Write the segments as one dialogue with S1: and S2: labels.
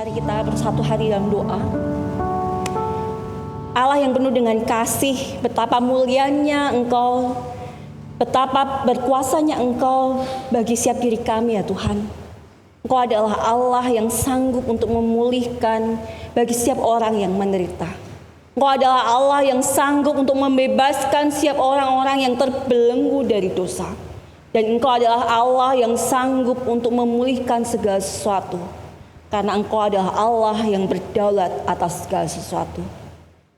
S1: Mari kita bersatu hati dalam doa. Allah yang penuh dengan kasih, betapa mulianya Engkau, betapa berkuasanya Engkau bagi setiap diri kami ya Tuhan. Engkau adalah Allah yang sanggup untuk memulihkan bagi setiap orang yang menderita. Engkau adalah Allah yang sanggup untuk membebaskan setiap orang-orang yang terbelenggu dari dosa. Dan Engkau adalah Allah yang sanggup untuk memulihkan segala sesuatu. Karena Engkau adalah Allah yang berdaulat atas segala sesuatu.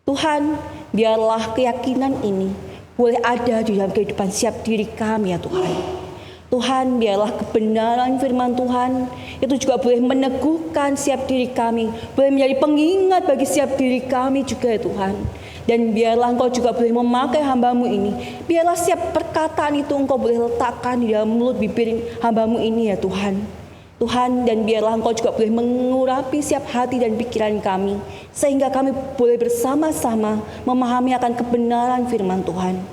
S1: Tuhan, biarlah keyakinan ini boleh ada di dalam kehidupan setiap diri kami ya Tuhan. Tuhan, biarlah kebenaran firman Tuhan itu juga boleh meneguhkan setiap diri kami, boleh menjadi pengingat bagi setiap diri kami juga ya Tuhan. Dan biarlah Engkau juga boleh memakai hamba-Mu ini. Biarlah setiap perkataan itu Engkau boleh letakkan di dalam mulut bibir hamba-Mu ini ya Tuhan. Tuhan, dan biarlah Engkau juga boleh mengurapi setiap hati dan pikiran kami, sehingga kami boleh bersama-sama memahami akan kebenaran firman Tuhan.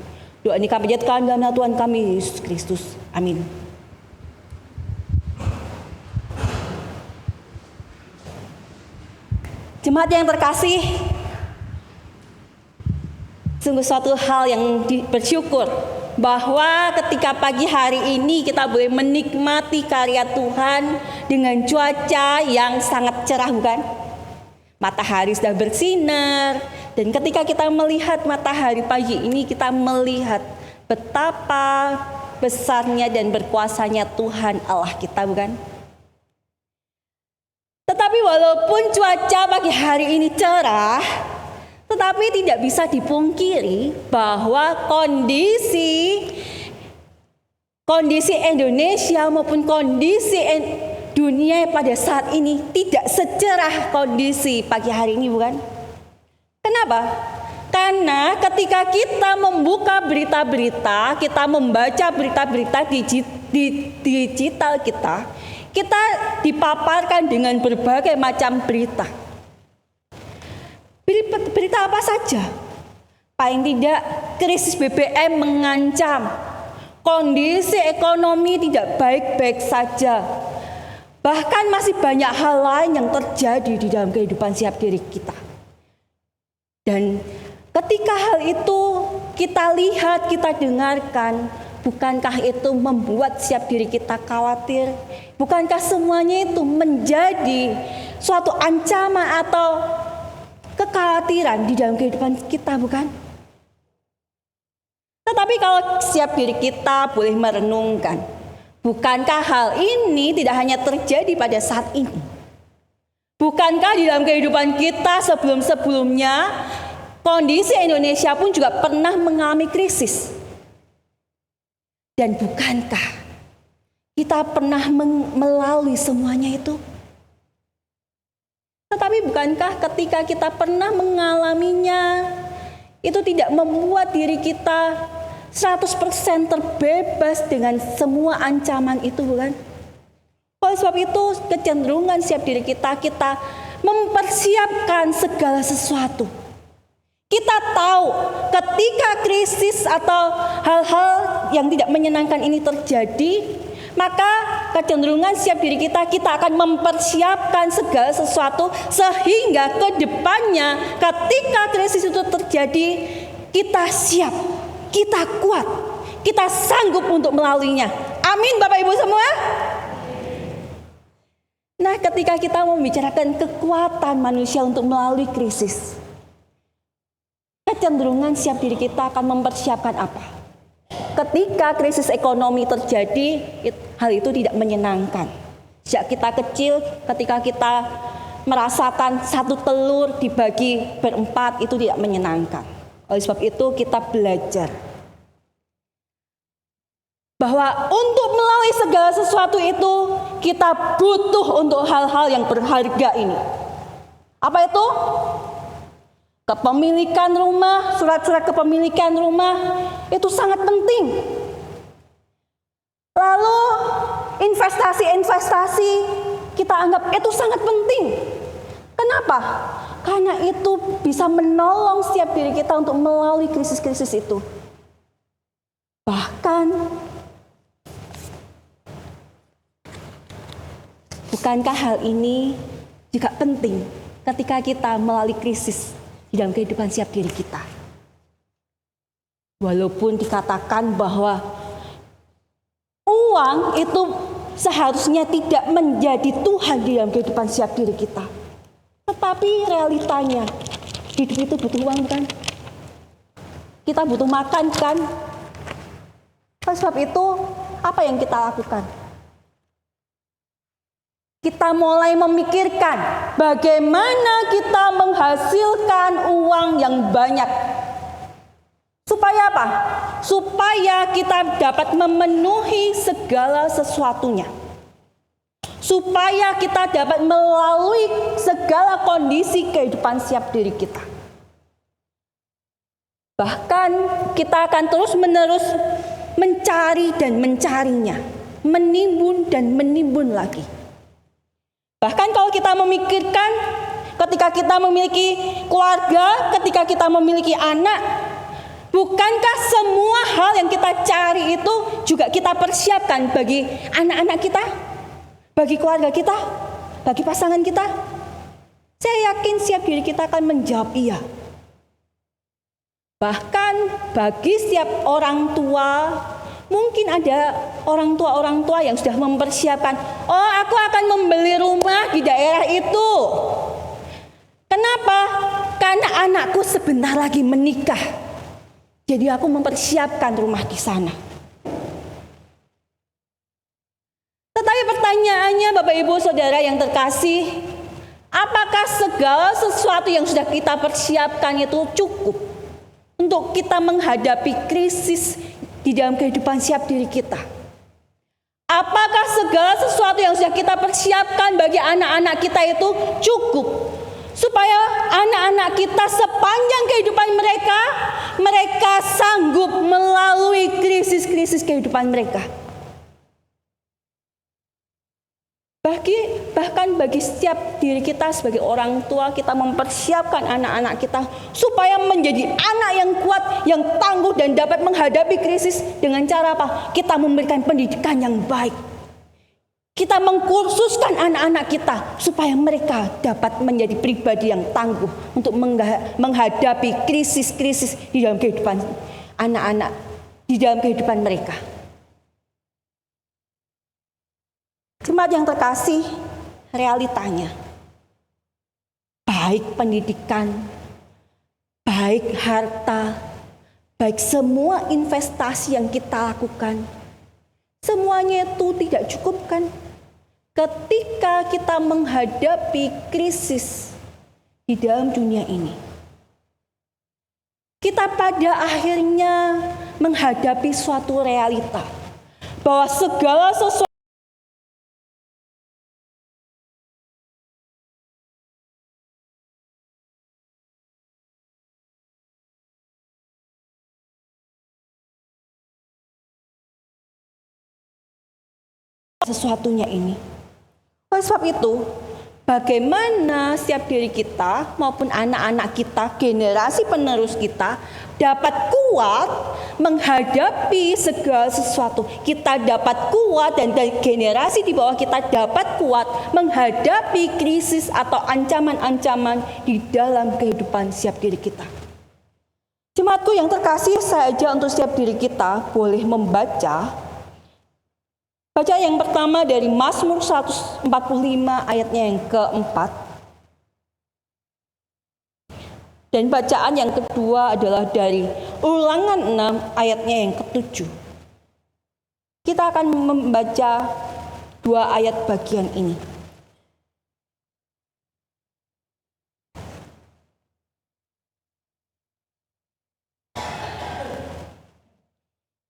S1: Doa ini kami panjatkan dalam nama Tuhan kami Yesus Kristus. Amin. Jemaat yang terkasih, sungguh suatu hal yang bersyukur bahwa ketika pagi hari ini kita boleh menikmati karya Tuhan dengan cuaca yang sangat cerah, bukan? Matahari sudah bersinar, dan ketika kita melihat matahari pagi ini, kita melihat betapa besarnya dan berkuasanya Tuhan Allah kita, bukan? Tetapi walaupun cuaca pagi hari ini cerah, tetapi tidak bisa dipungkiri bahwa kondisi Indonesia maupun kondisi dunia pada saat ini tidak secerah kondisi pagi hari ini, bukan? Kenapa? Karena ketika kita membuka berita-berita, kita membaca berita-berita di digital kita dipaparkan dengan berbagai macam berita. Berita apa saja? Paling tidak krisis BBM mengancam, kondisi ekonomi tidak baik-baik saja. Bahkan masih banyak hal lain yang terjadi di dalam kehidupan setiap diri kita. Dan ketika hal itu kita lihat, kita dengarkan, bukankah itu membuat setiap diri kita khawatir? Bukankah semuanya itu menjadi suatu ancaman atau kekhawatiran di dalam kehidupan kita, bukan? Tetapi kalau setiap diri kita boleh merenungkan, bukankah hal ini tidak hanya terjadi pada saat ini? Bukankah di dalam kehidupan kita sebelum-sebelumnya kondisi Indonesia pun juga pernah mengalami krisis? Dan bukankah kita pernah melalui semuanya itu? Tetapi bukankah ketika kita pernah mengalaminya, itu tidak membuat diri kita 100% terbebas dengan semua ancaman itu, bukan? Oleh sebab itu, kecenderungan setiap diri kita mempersiapkan segala sesuatu. Kita tahu ketika krisis atau hal-hal yang tidak menyenangkan ini terjadi, maka kecenderungan setiap diri kita akan mempersiapkan segala sesuatu sehingga ke depannya ketika krisis itu terjadi, kita siap, kita kuat, kita sanggup untuk melaluinya. Amin Bapak Ibu semua. Nah, ketika kita membicarakan kekuatan manusia untuk melalui krisis, kecenderungan setiap diri kita akan mempersiapkan apa? Ketika krisis ekonomi terjadi, hal itu tidak menyenangkan. Sejak kita kecil, ketika kita merasakan satu telur dibagi berempat, itu tidak menyenangkan. Oleh sebab itu kita belajar bahwa untuk melalui segala sesuatu itu, kita butuh untuk hal-hal yang berharga ini. Apa itu? Kepemilikan rumah, surat-surat kepemilikan rumah itu sangat penting. Lalu investasi kita anggap itu sangat penting. Kenapa? Karena itu bisa menolong setiap diri kita untuk melalui krisis-krisis itu. Bahkan bukankah hal ini juga penting ketika kita melalui krisis di dalam kehidupan setiap diri kita. Walaupun dikatakan bahwa uang itu seharusnya tidak menjadi Tuhan di dalam kehidupan setiap diri kita. Tetapi realitanya, hidup itu butuh uang kan? Kita butuh makan kan? Oleh sebab itu, apa yang kita lakukan? Kita mulai memikirkan bagaimana kita menghasilkan uang yang banyak. Supaya apa? Supaya kita dapat memenuhi segala sesuatunya. Supaya kita dapat melalui segala kondisi kehidupan setiap diri kita. Bahkan kita akan terus-menerus mencari dan mencarinya, menimbun dan menimbun lagi. Bahkan kalau kita memikirkan ketika kita memiliki keluarga, ketika kita memiliki anak, bukankah semua hal yang kita cari itu juga kita persiapkan bagi anak-anak kita, bagi keluarga kita, bagi pasangan kita? Saya yakin setiap diri kita akan menjawab iya. Bahkan bagi setiap orang tua, mungkin ada orang tua yang sudah mempersiapkan, oh aku akan membeli rumah di daerah itu. Kenapa? Karena anakku sebentar lagi menikah. Jadi aku mempersiapkan rumah di sana. Tetapi pertanyaannya Bapak Ibu Saudara yang terkasih, apakah segala sesuatu yang sudah kita persiapkan itu cukup untuk kita menghadapi krisis di dalam kehidupan setiap diri kita? Apakah segala sesuatu yang sudah kita persiapkan bagi anak-anak kita itu cukup supaya anak-anak kita sepanjang kehidupan mereka sanggup melalui krisis-krisis kehidupan mereka? Bahkan bagi setiap diri kita sebagai orang tua, kita mempersiapkan anak-anak kita supaya menjadi anak yang kuat, yang tangguh dan dapat menghadapi krisis dengan cara apa? Kita memberikan pendidikan yang baik. Kita mengkursuskan anak-anak kita supaya mereka dapat menjadi pribadi yang tangguh untuk menghadapi krisis-krisis di dalam kehidupan anak-anak, di dalam kehidupan mereka. Jemaat yang terkasih, realitanya baik pendidikan, baik harta, baik semua investasi yang kita lakukan, semuanya itu tidak cukup kan? Ketika kita menghadapi krisis di dalam dunia ini, kita pada akhirnya menghadapi suatu realita bahwa segala sesuatunya ini. Oleh sebab itu, bagaimana setiap diri kita maupun anak-anak kita, generasi penerus kita dapat kuat menghadapi segala sesuatu. Kita dapat kuat dan generasi di bawah kita dapat kuat menghadapi krisis atau ancaman-ancaman di dalam kehidupan setiap diri kita. Jemaatku yang terkasih, saya ajak untuk setiap diri kita boleh membaca. Baca yang pertama dari Mazmur 145 ayatnya yang keempat. Dan bacaan yang kedua adalah dari Ulangan 6 ayatnya yang ketujuh. Kita akan membaca dua ayat bagian ini.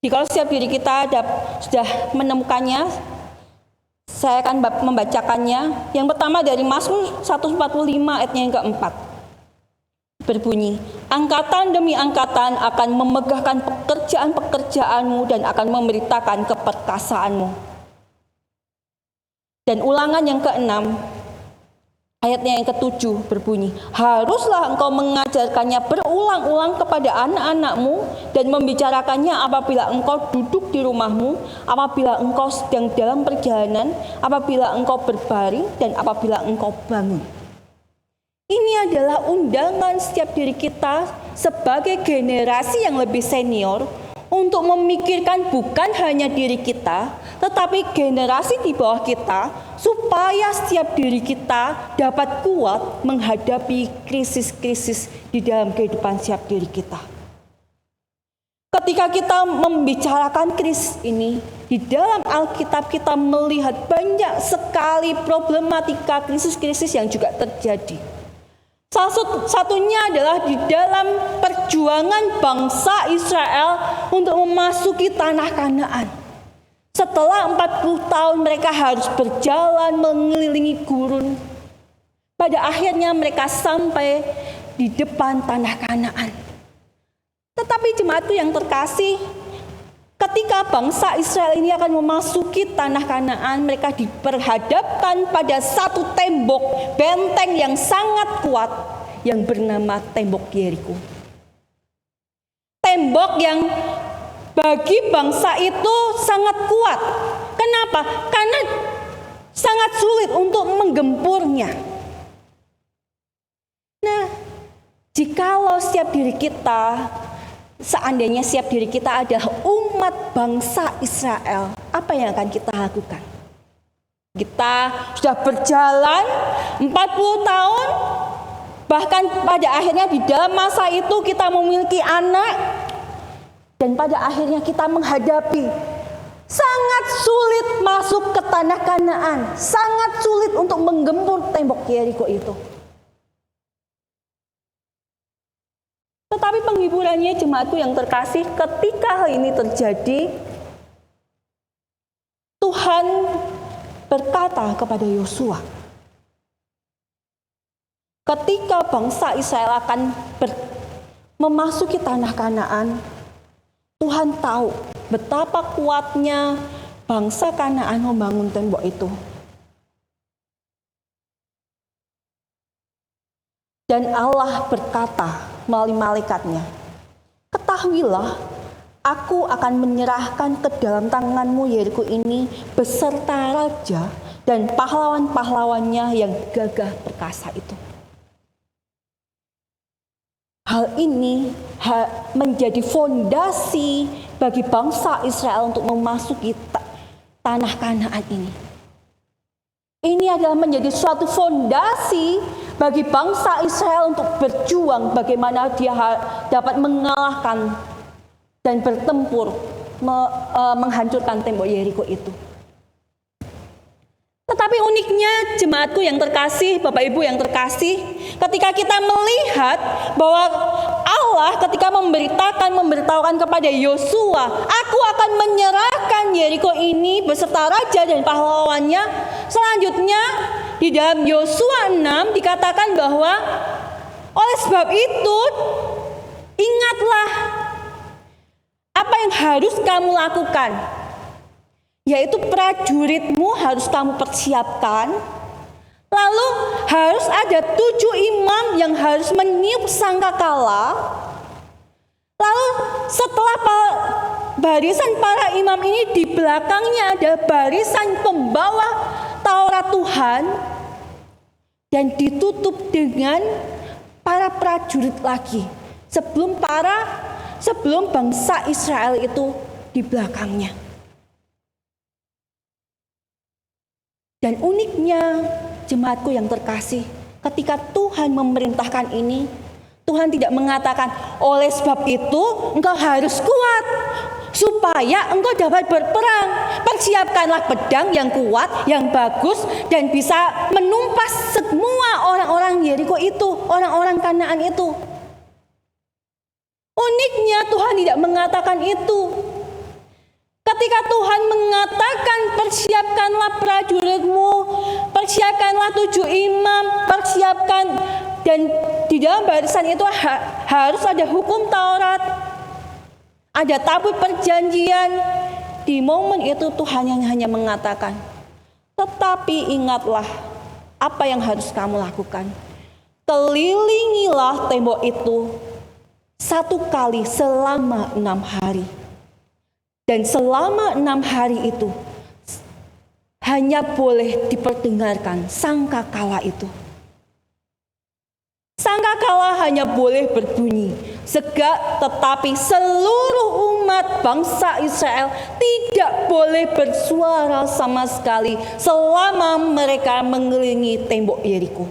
S1: Jika setiap diri kita sudah menemukannya, saya akan membacakannya. Yang pertama dari Mazmur 145 ayatnya yang keempat. Berbunyi, angkatan demi angkatan akan memegahkan pekerjaan-pekerjaanmu dan akan memberitakan keperkasaanmu. Dan Ulangan yang keenam, Ayatnya yang ke-7 berbunyi, haruslah engkau mengajarkannya berulang-ulang kepada anak-anakmu dan membicarakannya apabila engkau duduk di rumahmu, apabila engkau sedang dalam perjalanan, apabila engkau berbaring, dan apabila engkau bangun. Ini adalah undangan setiap diri kita sebagai generasi yang lebih senior untuk memikirkan bukan hanya diri kita, tetapi generasi di bawah kita, supaya setiap diri kita dapat kuat menghadapi krisis-krisis di dalam kehidupan setiap diri kita. Ketika kita membicarakan krisis ini, di dalam Alkitab kita melihat banyak sekali problematika krisis-krisis yang juga terjadi. Salah satunya adalah di dalam perjuangan bangsa Israel untuk memasuki tanah Kanaan. Setelah 40 tahun mereka harus berjalan mengelilingi gurun. Pada akhirnya mereka sampai di depan tanah Kanaan. Tetapi jemaatku yang terkasih, ketika bangsa Israel ini akan memasuki tanah Kanaan, mereka diperhadapkan pada satu tembok benteng yang sangat kuat yang bernama tembok Yeriko. Tembok yang bagi bangsa itu sangat kuat. Kenapa? Karena sangat sulit untuk menggempurnya. Nah, jikalau setiap diri kita, seandainya setiap diri kita adalah umat bangsa Israel, apa yang akan kita lakukan? Kita sudah berjalan 40 tahun, bahkan pada akhirnya di dalam masa itu kita memiliki anak, dan pada akhirnya kita menghadapi sangat sulit masuk ke tanah Kanaan, sangat sulit untuk menggempur tembok Yeriko itu. Tetapi penghiburannya jemaatku yang terkasih, ketika hal ini terjadi, Tuhan berkata kepada Yosua, ketika bangsa Israel akan memasuki tanah Kanaan, Tuhan tahu betapa kuatnya bangsa Kanaan membangun tembok itu. Dan Allah berkata melalui malaikatnya, ketahuilah, aku akan menyerahkan ke dalam tanganmu Yeriko ini beserta raja dan pahlawan-pahlawannya yang gagah perkasa itu. Hal ini menjadi fondasi bagi bangsa Israel untuk memasuki tanah Kanaan ini. Ini adalah menjadi suatu fondasi bagi bangsa Israel untuk berjuang bagaimana dia dapat mengalahkan dan bertempur menghancurkan tembok Yeriko itu. Tetapi uniknya jemaatku yang terkasih, Bapak Ibu yang terkasih, ketika kita melihat bahwa Allah ketika memberitahukan kepada Yosua, aku akan menyerahkan Yeriko ini beserta raja dan pahlawannya. Selanjutnya di dalam Yosua 6 dikatakan bahwa oleh sebab itu ingatlah apa yang harus kamu lakukan, yaitu prajuritmu harus kamu persiapkan. Lalu harus ada 7 imam yang harus meniup sangkakala. Lalu setelah barisan para imam ini, di belakangnya ada barisan pembawa Taurat Tuhan, dan ditutup dengan para prajurit lagi sebelum bangsa Israel itu di belakangnya. Dan uniknya jemaatku yang terkasih, ketika Tuhan memerintahkan ini, Tuhan tidak mengatakan oleh sebab itu engkau harus kuat supaya engkau dapat berperang. Persiapkanlah pedang yang kuat, yang bagus, dan bisa menumpas semua orang-orang Yeriko itu, orang-orang Kanaan itu. Uniknya Tuhan tidak mengatakan itu. Ketika Tuhan mengatakan persiapkanlah prajuritmu, persiapkanlah 7 imam, persiapkan, dan di dalam barisan itu harus ada hukum Taurat, ada tabut perjanjian. Di momen itu Tuhan yang hanya mengatakan, tetapi ingatlah, Apa yang harus kamu lakukan? Kelilingilah tembok itu 1 kali selama 6 hari. Dan selama 6 hari itu hanya boleh diperdengarkan sangkakala itu. Sangkakala hanya boleh berbunyi, tetapi seluruh umat bangsa Israel tidak boleh bersuara sama sekali selama mereka mengelilingi tembok Yeriko.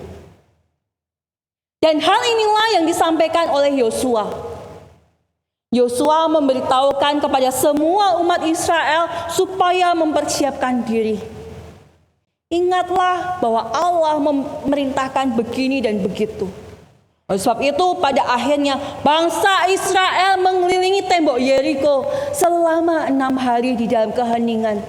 S1: Dan hal inilah yang disampaikan oleh Yosua. Yosua memberitahukan kepada semua umat Israel supaya mempersiapkan diri. Ingatlah bahwa Allah memerintahkan begini dan begitu. Oleh sebab itu pada akhirnya bangsa Israel mengelilingi tembok Yeriko selama 6 hari di dalam keheningan.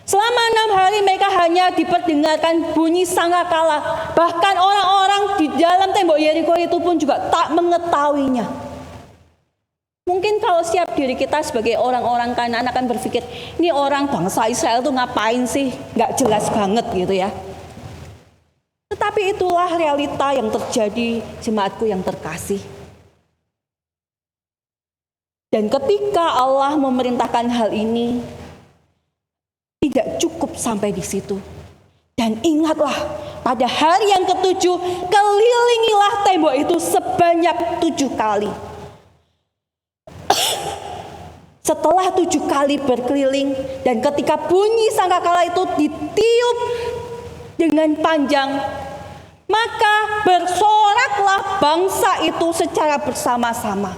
S1: Selama 6 hari mereka hanya diperdengarkan bunyi sangkakala. Bahkan orang-orang di dalam tembok Yeriko itu pun juga tak mengetahuinya. Mungkin kalau setiap diri kita sebagai orang-orang Kanaan akan berpikir, ini orang bangsa Israel tuh ngapain sih? Gak jelas banget gitu ya. Tetapi itulah realita yang terjadi, jemaatku yang terkasih. Dan ketika Allah memerintahkan hal ini, tidak cukup sampai di situ. Dan ingatlah, pada hari yang ke-7, kelilingilah tembok itu sebanyak 7 kali. Setelah 7 kali berkeliling dan ketika bunyi sangkakala itu ditiup dengan panjang, maka bersoraklah bangsa itu secara bersama-sama.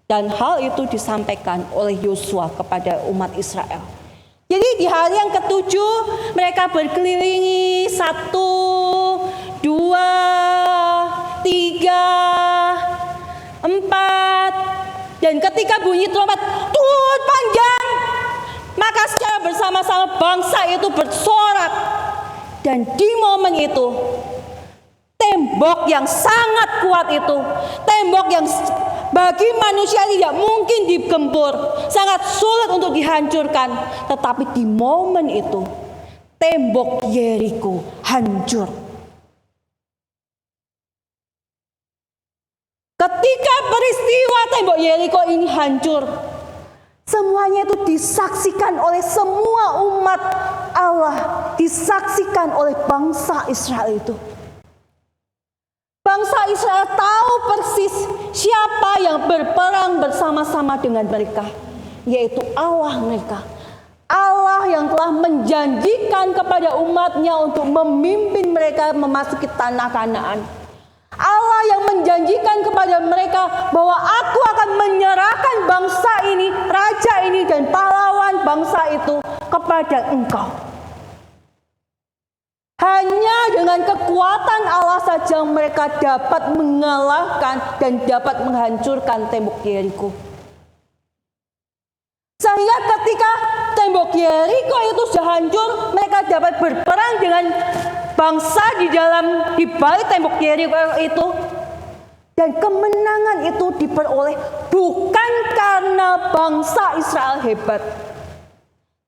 S1: Dan hal itu disampaikan oleh Yosua kepada umat Israel. Jadi di hari yang ke-7 mereka berkelilingi 1, 2, 3, 4. Dan ketika bunyi trompet turut panjang, maka secara bersama-sama bangsa itu bersorak. Dan di momen itu, tembok yang sangat kuat itu, tembok yang bagi manusia tidak mungkin digempur, sangat sulit untuk dihancurkan. Tetapi di momen itu, tembok Yeriko hancur. Ketika peristiwa tembok Yeriko ini hancur, semuanya itu disaksikan oleh semua umat Allah, disaksikan oleh bangsa Israel itu. Bangsa Israel tahu persis siapa yang berperang bersama-sama dengan mereka, yaitu Allah mereka. Allah yang telah menjanjikan kepada umatnya untuk memimpin mereka memasuki tanah Kanaan. Allah yang menjanjikan kepada mereka bahwa aku akan menyerahkan bangsa ini, raja ini dan pahlawan bangsa itu kepada engkau. Hanya dengan kekuatan Allah saja mereka dapat mengalahkan dan dapat menghancurkan tembok Yeriko. Sehingga ketika tembok Yeriko itu sudah hancur, mereka dapat berperang dengan bangsa di balik tembok Yeriko itu. Dan kemenangan itu diperoleh bukan karena bangsa Israel hebat,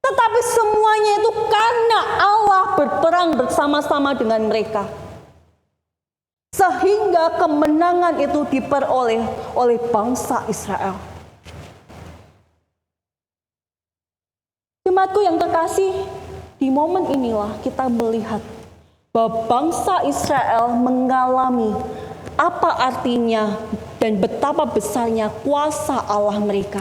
S1: tetapi semuanya itu karena Allah berperang bersama-sama dengan mereka. Sehingga kemenangan itu diperoleh oleh bangsa Israel. Jemaatku yang terkasih, di momen inilah kita melihat bahwa bangsa Israel mengalami apa artinya dan betapa besarnya kuasa Allah mereka.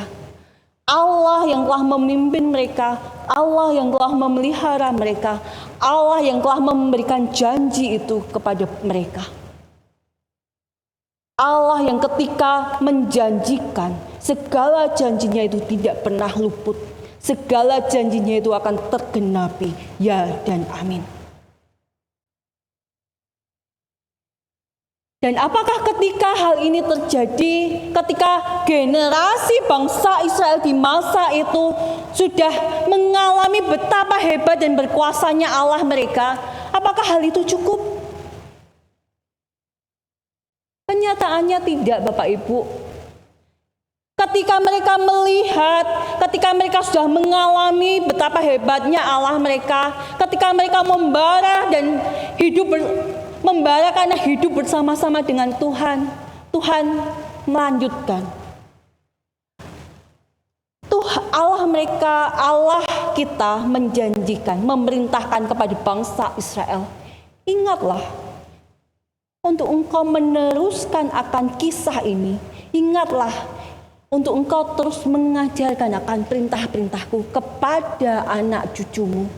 S1: Allah yang telah memimpin mereka, Allah yang telah memelihara mereka, Allah yang telah memberikan janji itu kepada mereka. Allah yang ketika menjanjikan, segala janjinya itu tidak pernah luput. Segala janjinya itu akan tergenapi, ya dan amin. Dan apakah ketika hal ini terjadi, ketika generasi bangsa Israel di masa itu sudah mengalami betapa hebat dan berkuasanya Allah mereka, apakah hal itu cukup? Kenyataannya tidak, Bapak Ibu. Ketika mereka melihat, ketika mereka sudah mengalami betapa hebatnya Allah mereka, ketika mereka membara dan hidup membara karena hidup bersama-sama dengan Tuhan. Tuhan melanjutkan. Allah kita menjanjikan, memerintahkan kepada bangsa Israel. Ingatlah, untuk engkau meneruskan akan kisah ini. Ingatlah, untuk engkau terus mengajarkan akan perintah-perintahku kepada anak cucumu.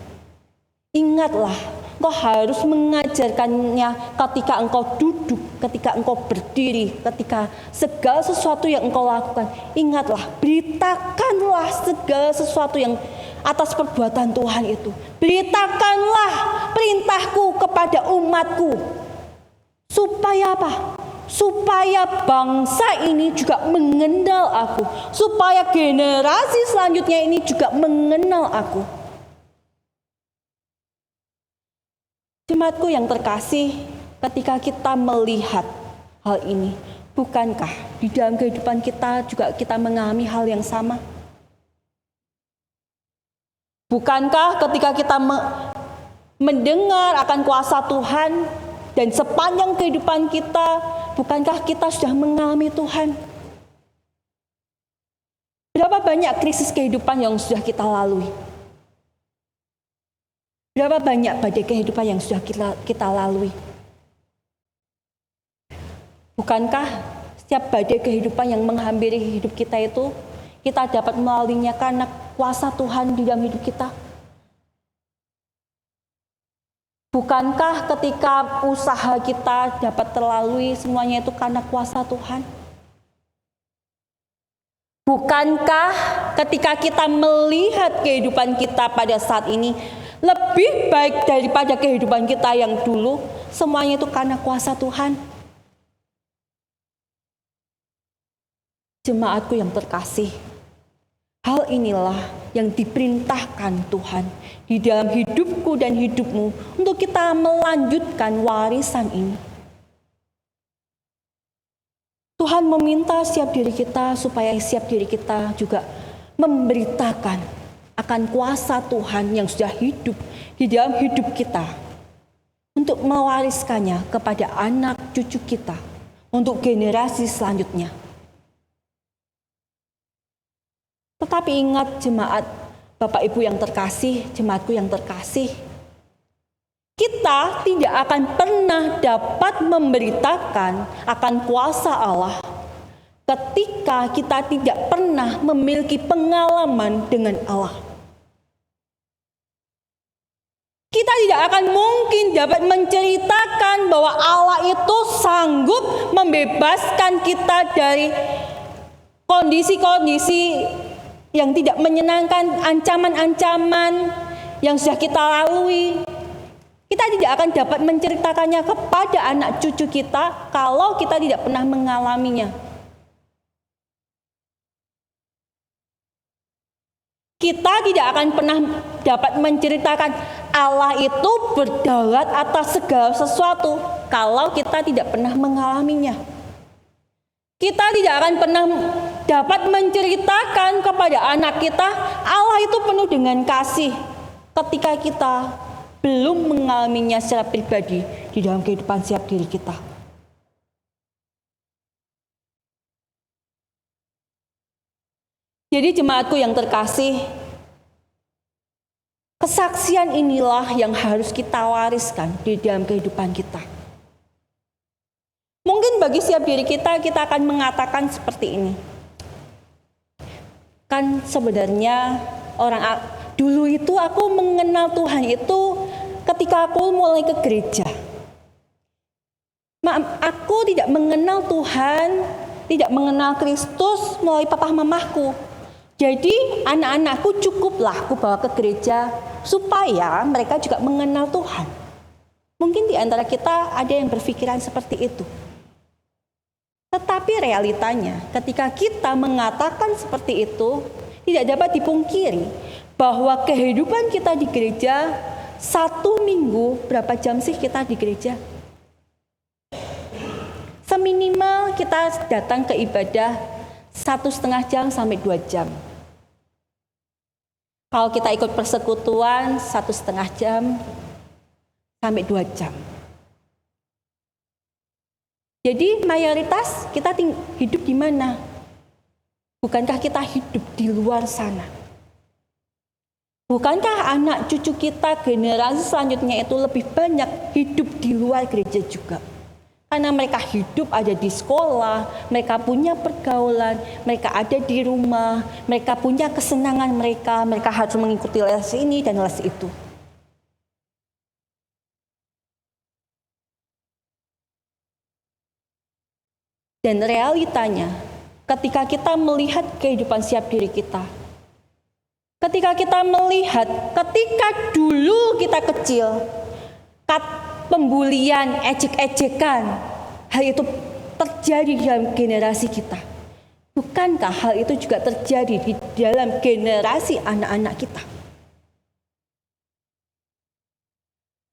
S1: Ingatlah, engkau harus mengajarkannya ketika engkau duduk, ketika engkau berdiri, ketika segala sesuatu yang engkau lakukan. Ingatlah, beritakanlah segala sesuatu yang atas perbuatan Tuhan itu. Beritakanlah perintahku kepada umatku. Supaya apa? Supaya bangsa ini juga mengenal aku. Supaya generasi selanjutnya ini juga mengenal aku. Jemaatku yang terkasih, ketika kita melihat hal ini, bukankah di dalam kehidupan kita juga kita mengalami hal yang sama? Bukankah ketika kita mendengar akan kuasa Tuhan dan sepanjang kehidupan kita, bukankah kita sudah mengalami Tuhan? Berapa banyak krisis kehidupan yang sudah kita lalui? Berapa banyak badai kehidupan yang sudah kita lalui? Bukankah setiap badai kehidupan yang menghampiri hidup kita itu, kita dapat melaluinya karena kuasa Tuhan di dalam hidup kita? Bukankah ketika usaha kita dapat terlalui, semuanya itu karena kuasa Tuhan? Bukankah ketika kita melihat kehidupan kita pada saat ini lebih baik daripada kehidupan kita yang dulu, semuanya itu karena kuasa Tuhan? Jemaatku yang terkasih, hal inilah yang diperintahkan Tuhan di dalam hidupku dan hidupmu untuk kita melanjutkan warisan ini. Tuhan meminta setiap diri kita supaya setiap diri kita juga memberitakan akan kuasa Tuhan yang sudah hidup di dalam hidup kita, untuk mewariskannya kepada anak cucu kita, untuk generasi selanjutnya. Tetapi ingat jemaat, Bapak Ibu yang terkasih, jemaatku yang terkasih, kita tidak akan pernah dapat memberitakan akan kuasa Allah ketika kita tidak pernah memiliki pengalaman dengan Allah. Kita tidak akan mungkin dapat menceritakan bahwa Allah itu sanggup membebaskan kita dari kondisi-kondisi yang tidak menyenangkan, ancaman-ancaman yang sudah kita lalui. Kita tidak akan dapat menceritakannya kepada anak cucu kita kalau kita tidak pernah mengalaminya. Kita tidak akan pernah dapat menceritakan Allah itu berdaulat atas segala sesuatu kalau kita tidak pernah mengalaminya. Kita tidak akan pernah dapat menceritakan kepada anak kita Allah itu penuh dengan kasih ketika kita belum mengalaminya secara pribadi di dalam kehidupan setiap diri kita. Jadi jemaatku yang terkasih, kesaksian inilah yang harus kita wariskan di dalam kehidupan kita. Mungkin bagi setiap diri kita, kita akan mengatakan seperti ini. Kan sebenarnya dulu itu aku mengenal Tuhan itu ketika aku mulai ke gereja. Aku tidak mengenal Tuhan, tidak mengenal Kristus melalui papa mamahku. Jadi anak-anakku cukuplah aku bawa ke gereja supaya mereka juga mengenal Tuhan. Mungkin di antara kita ada yang berpikiran seperti itu. Tetapi realitanya ketika kita mengatakan seperti itu, tidak dapat dipungkiri bahwa kehidupan kita di gereja, 1 minggu berapa jam sih kita di gereja? Seminimal kita datang ke ibadah 1,5 jam sampai 2 jam. Kalau kita ikut persekutuan 1,5 jam sampai 2 jam. Jadi mayoritas kita hidup di mana? Bukankah kita hidup di luar sana? Bukankah anak cucu kita generasi selanjutnya itu lebih banyak hidup di luar gereja juga? Karena mereka hidup ada di sekolah, mereka punya pergaulan, mereka ada di rumah, mereka punya kesenangan mereka harus mengikuti les ini dan les itu. Dan realitanya, ketika kita melihat kehidupan siap diri kita, ketika kita melihat, ketika dulu kita kecil, pembulian, ejek-ejekan, hal itu terjadi dalam generasi kita. Bukankah hal itu juga terjadi di dalam generasi anak-anak kita?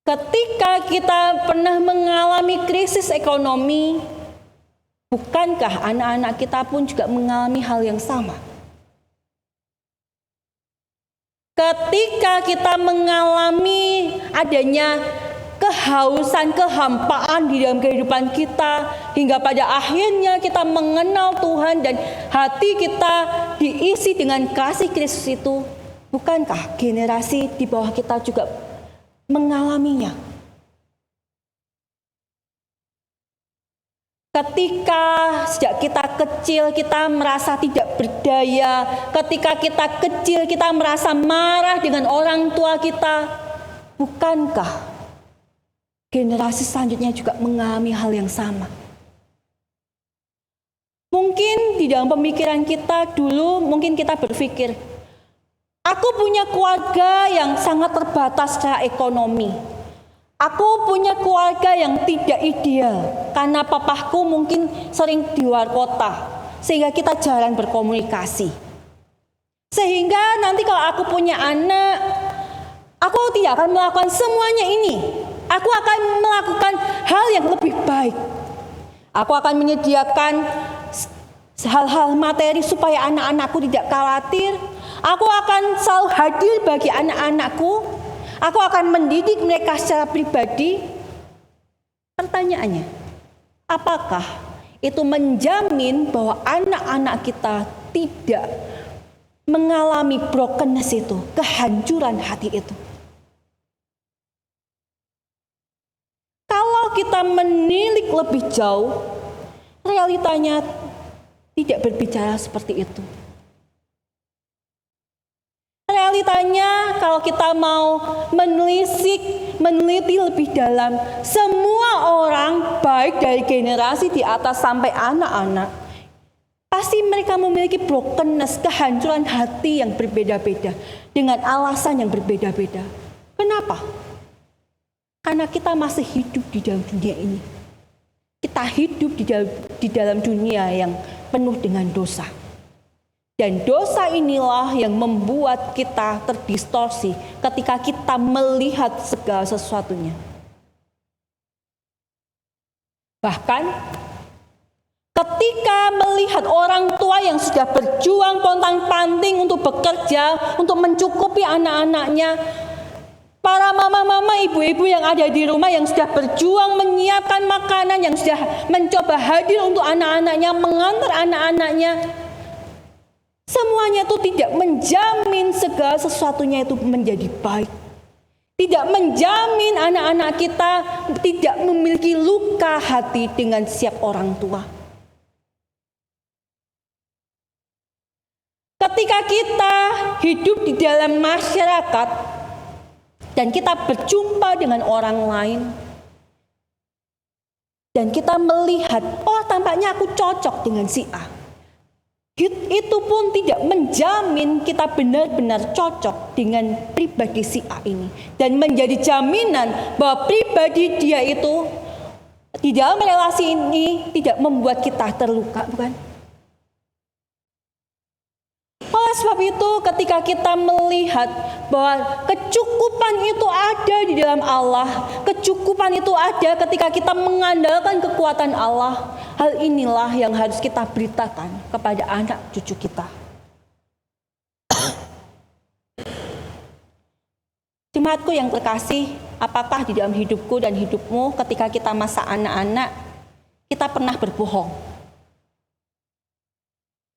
S1: Ketika kita pernah mengalami krisis ekonomi, bukankah anak-anak kita pun juga mengalami hal yang sama? Ketika kita mengalami adanya kehausan, kehampaan di dalam kehidupan kita, hingga pada akhirnya kita mengenal Tuhan dan hati kita diisi dengan kasih Kristus itu, bukankah generasi di bawah kita juga mengalaminya? Ketika sejak kita kecil kita merasa tidak berdaya, ketika kita kecil kita merasa marah dengan orang tua kita, bukankah generasi selanjutnya juga mengalami hal yang sama? Mungkin di dalam pemikiran kita dulu, mungkin kita berpikir, aku punya keluarga yang sangat terbatas secara ekonomi. Aku punya keluarga yang tidak ideal karena papaku mungkin sering di luar kota, sehingga kita jarang berkomunikasi. Sehingga nanti kalau aku punya anak, aku tidak akan melakukan semuanya ini. Aku akan melakukan hal yang lebih baik. Aku akan menyediakan hal-hal materi supaya anak-anakku tidak khawatir. Aku akan selalu hadir bagi anak-anakku. Aku akan mendidik mereka secara pribadi. Pertanyaannya, apakah itu menjamin bahwa anak-anak kita tidak mengalami brokenness itu, kehancuran hati itu? Kalau kita menilik lebih jauh, realitanya tidak berbicara seperti itu. Realitanya kalau kita mau meneliti lebih dalam, semua orang baik dari generasi di atas sampai anak-anak, pasti mereka memiliki brokenness, kehancuran hati yang berbeda-beda, dengan alasan yang berbeda-beda. Kenapa? Karena kita masih hidup di dalam dunia ini. Kita hidup di dalam dunia yang penuh dengan dosa. Dan dosa inilah yang membuat kita terdistorsi ketika kita melihat segala sesuatunya. Bahkan ketika melihat orang tua yang sudah berjuang pontang-panting untuk bekerja, untuk mencukupi anak-anaknya, para mama-mama, ibu-ibu yang ada di rumah yang sudah berjuang menyiapkan makanan, yang sudah mencoba hadir untuk anak-anaknya, mengantar anak-anaknya, semuanya itu tidak menjamin segala sesuatunya itu menjadi baik. Tidak menjamin anak-anak kita tidak memiliki luka hati dengan setiap orang tua. Ketika kita hidup di dalam masyarakat dan kita berjumpa dengan orang lain, dan kita melihat, oh tampaknya aku cocok dengan si A. Itu pun tidak menjamin kita benar-benar cocok dengan pribadi si A ini. Dan menjadi jaminan bahwa pribadi dia itu di dalam relasi ini tidak membuat kita terluka, bukan? Oleh sebab itu ketika kita melihat bahwa kecukupan itu ada di dalam Allah, kecukupan itu ada ketika kita mengandalkan kekuatan Allah, hal inilah yang harus kita beritakan kepada anak cucu kita. Jemaatku yang terkasih, apakah di dalam hidupku dan hidupmu ketika kita masa anak-anak, kita pernah berbohong?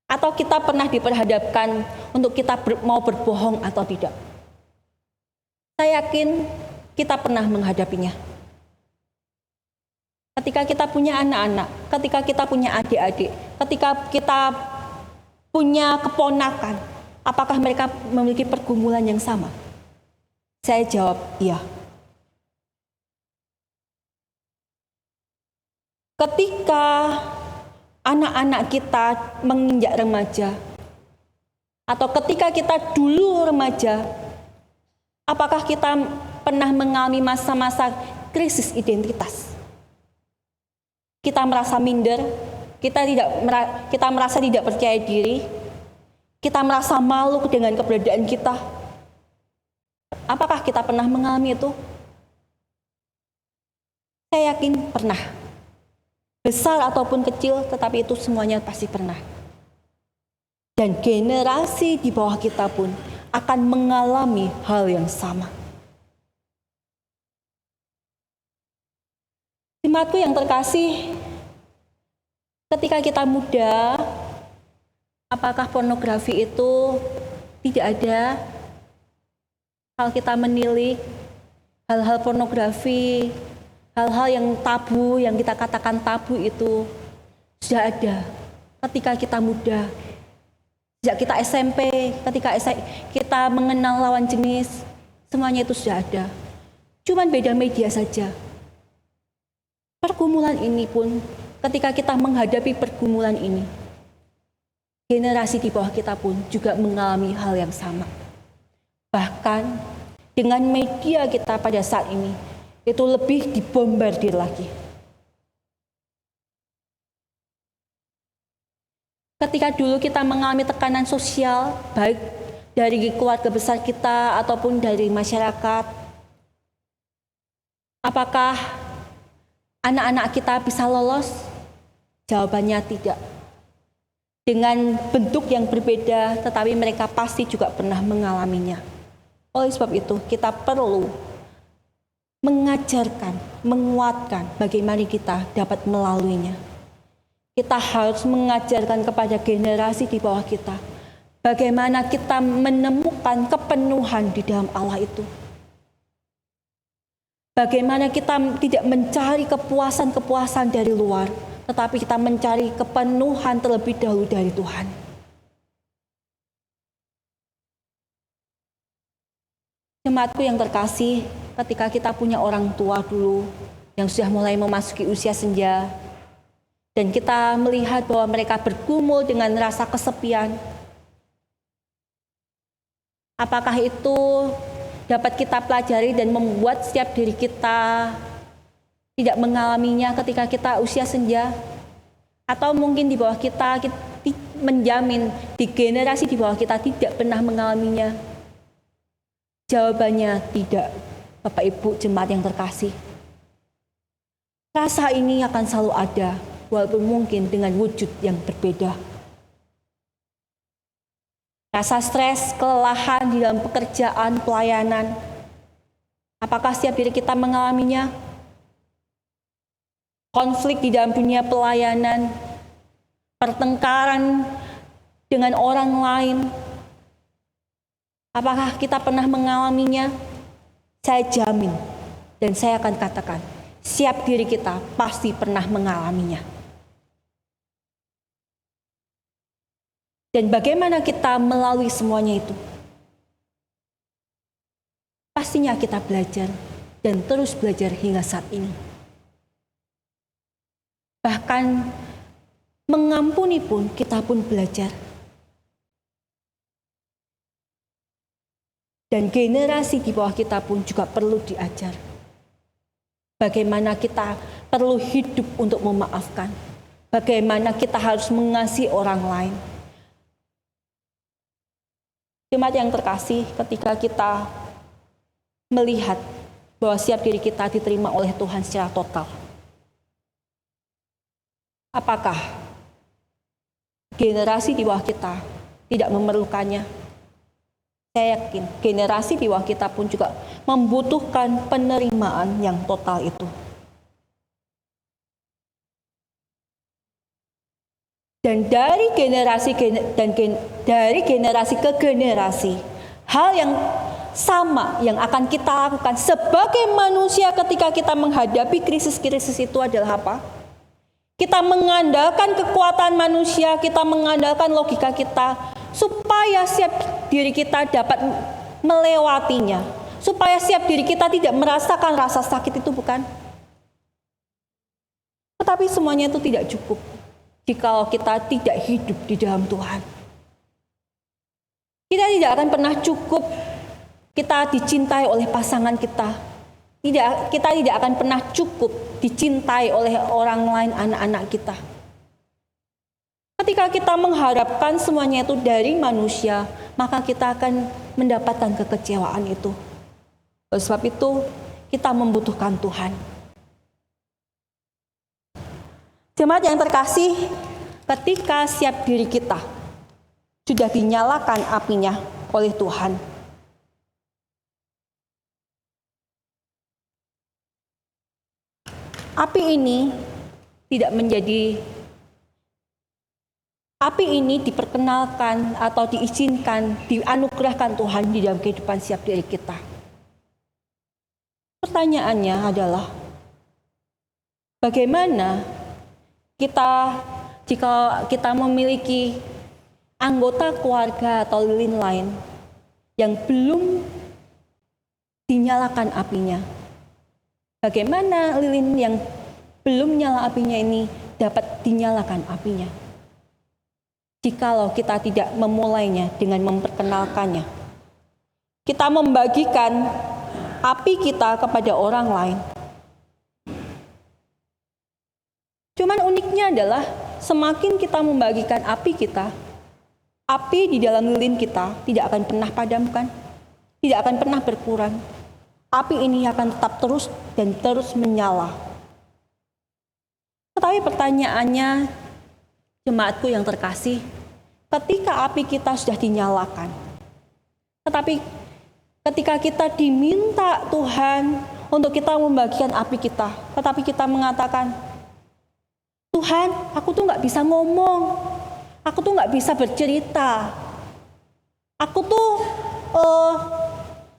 S1: Atau kita pernah diperhadapkan untuk kita mau berbohong atau tidak? Saya yakin kita pernah menghadapinya. Ketika kita punya anak-anak, ketika kita punya adik-adik, ketika kita punya keponakan, apakah mereka memiliki pergumulan yang sama? Saya jawab, iya. Ketika anak-anak kita menginjak remaja, atau ketika kita dulu remaja, apakah kita pernah mengalami masa-masa krisis identitas? Kita merasa minder, kita merasa tidak percaya diri, kita merasa malu dengan keberadaan kita. Apakah kita pernah mengalami itu? Saya yakin pernah. Besar ataupun kecil, tetapi itu semuanya pasti pernah. Dan generasi di bawah kita pun akan mengalami hal yang sama. Jemaatku yang terkasih, ketika kita muda, apakah pornografi itu tidak ada? Hal kita menilik, hal-hal pornografi, hal-hal yang tabu, yang kita katakan tabu itu sudah ada ketika kita muda. Sejak kita SMP, ketika kita mengenal lawan jenis, semuanya itu sudah ada. Cuman beda media saja. Pergumulan ini pun, ketika kita menghadapi pergumulan ini, generasi di bawah kita pun juga mengalami hal yang sama. Bahkan dengan media kita pada saat ini, itu lebih dibombardir lagi. Ketika dulu kita mengalami tekanan sosial, baik dari keluarga besar kita ataupun dari masyarakat, apakah anak-anak kita bisa lolos? Jawabannya tidak. Dengan bentuk yang berbeda, tetapi mereka pasti juga pernah mengalaminya. Oleh sebab itu, kita perlu mengajarkan, menguatkan bagaimana kita dapat melaluinya. Kita harus mengajarkan kepada generasi di bawah kita bagaimana kita menemukan kepenuhan di dalam Allah itu. Bagaimana kita tidak mencari kepuasan-kepuasan dari luar, tetapi kita mencari kepenuhan terlebih dahulu dari Tuhan. Jemaatku yang terkasih, ketika kita punya orang tua dulu yang sudah mulai memasuki usia senja, dan kita melihat bahwa mereka bergumul dengan rasa kesepian, apakah itu dapat kita pelajari dan membuat setiap diri kita tidak mengalaminya ketika kita usia senja? Atau mungkin di bawah kita menjamin di generasi di bawah kita tidak pernah mengalaminya? Jawabannya tidak, Bapak Ibu jemaat yang terkasih. Rasa ini akan selalu ada, walaupun mungkin dengan wujud yang berbeda. Rasa stres, kelelahan di dalam pekerjaan, pelayanan. Apakah setiap diri kita mengalaminya? Konflik di dalam dunia pelayanan, pertengkaran dengan orang lain. Apakah kita pernah mengalaminya? Saya jamin dan saya akan katakan, setiap diri kita pasti pernah mengalaminya. Dan bagaimana kita melalui semuanya itu? Pastinya kita belajar dan terus belajar hingga saat ini. Bahkan mengampuni pun kita pun belajar. Dan generasi di bawah kita pun juga perlu diajar. Bagaimana kita perlu hidup untuk memaafkan. Bagaimana kita harus mengasihi orang lain. Jemaat yang terkasih, ketika kita melihat bahwa setiap diri kita diterima oleh Tuhan secara total, apakah generasi di bawah kita tidak memerlukannya? Saya yakin generasi di bawah kita pun juga membutuhkan penerimaan yang total itu. Dan dari generasi ke generasi, hal yang sama yang akan kita lakukan sebagai manusia ketika kita menghadapi krisis-krisis itu adalah apa? Kita mengandalkan kekuatan manusia, kita mengandalkan logika kita, supaya siap diri kita dapat melewatinya, supaya siap diri kita tidak merasakan rasa sakit itu, bukan? Tetapi semuanya itu tidak cukup jikalau kita tidak hidup di dalam Tuhan. Kita tidak akan pernah cukup kita dicintai oleh pasangan kita. Kita tidak akan pernah cukup dicintai oleh orang lain, anak-anak kita. Ketika kita mengharapkan semuanya itu dari manusia, maka kita akan mendapatkan kekecewaan itu. Oleh sebab itu, kita membutuhkan Tuhan. Jemaat yang terkasih, ketika siap diri kita sudah dinyalakan apinya oleh Tuhan, api ini diperkenalkan atau diizinkan, dianugerahkan Tuhan di dalam kehidupan siap diri kita. Pertanyaannya adalah, bagaimana jika kita memiliki anggota keluarga atau lilin lain yang belum dinyalakan apinya? Bagaimana lilin yang belum nyala apinya ini dapat dinyalakan apinya? Jikalau kita tidak memulainya dengan memperkenalkannya, kita membagikan api kita kepada orang lain. Cuman uniknya adalah semakin kita membagikan api kita, api di dalam lilin kita tidak akan pernah padam, kan? Tidak akan pernah berkurang. Api ini akan tetap terus dan terus menyala. Tetapi pertanyaannya, jemaatku yang terkasih, ketika api kita sudah dinyalakan, tetapi ketika kita diminta Tuhan untuk kita membagikan api kita, tetapi kita mengatakan, Tuhan, aku tuh nggak bisa ngomong, aku tuh nggak bisa bercerita, aku tuh